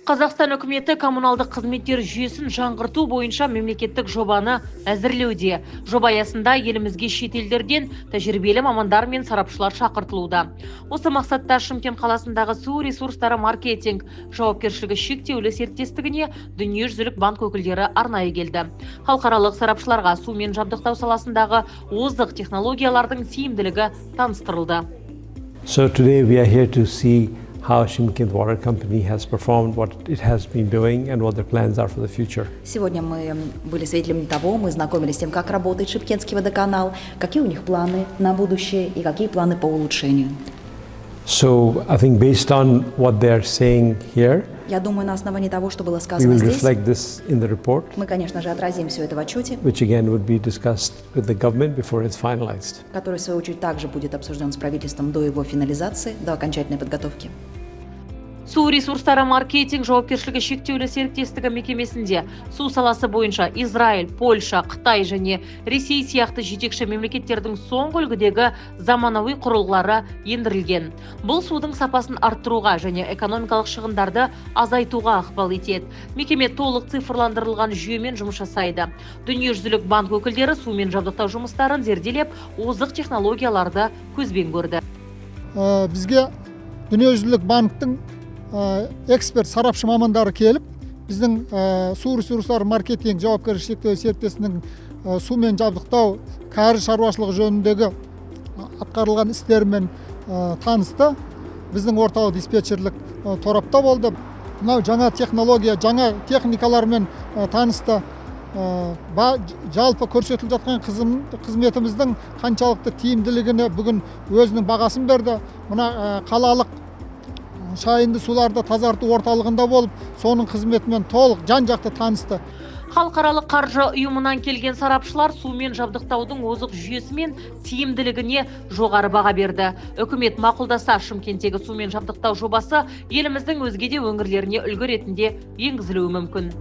Қазақстан үкіметі коммуналдық қызметтер жүйесін жаңғырту бойынша мемлекеттік жобаны әзірлеуде. Жоба аясында елімізге шетелдерден тәжірибелі мамандар мен сарапшылар шақыртылуда. Осы мақсатта Шымкент қаласындағы су ресурстары маркетинг жауапкершілігі шектеулі серіктестігіне дүниежүзілік банк өкілдері арнайы келді. Халықаралық сарапшыларға сумен жабдықтау саласындағы озық технологиялардың тиімділігі таныстырылды. So today we are here to see how Shymkent Water Company has performed, what it has been doing, and what their plans are for the future. Сегодня мы были свидетелями того, мы знакомились с тем, как работает Шымкентский водоканал, какие у них планы на будущее и какие планы по улучшению. So I think based on what they are saying here, Я думаю, на основании того, что было we сказано will здесь, reflect this in the report, мы, конечно же, отразим все это в отчете, which again would be discussed with the government before it's finalized. который, в свою очередь, также будет обсужден с правительством до его финализации, до окончательной подготовки. Су ресурстары маркетинг жауапкершілігі шектеулі серіктестігі мекемесінде су саласы бойынша Израиль, Польша, Қытай және Ресей сияқты жетекші мемлекеттердің соңғы үлгідегі заманауи құрылғылары ендірілген. Бұл судың сапасын арттыруға және экономикалық шығындарды азайтуға ықпал етеді. Мекеме толық цифрландырылған жүйемен жұмыс жасайды. Дүниежүзілік банк өкілдері сумен жабдықтау жұмыстарын зерделеп, озық технологияларды көзбен көрді. Бізге дүниежүзілік банктың эксперт сарапшы мамандары келіп, біздің су ресурстары маркетинг жауапкершілігі шектеулі серіктестігінің сумен жабдықтау кәріз шаруашылығы жөніндегі атқарылған істермен танысты. Біздің орталық диспетчерлік торапта болды. Мынау жаңа технология, жаңа техникалармен танысты. Жалпы көрсетіліп жатқан қызметіміздің қаншалықты тиімділігіне бүгін өзінің бағасын берді. Мына қалалық шайынды суларды тазарту орталығында болып, соның қызметімен толық жан-жақты танысты. Халықаралық қаржы ұйымынан келген сарапшылар сумен жабдықтаудың озық жүйесі мен тиімділігіне жоғары баға берді. Үкімет мақұлдаса Шымкенттегі сумен жабдықтау жобасы еліміздің өзге де өңірлеріне үлгі ретінде енгізілуі мүмкін.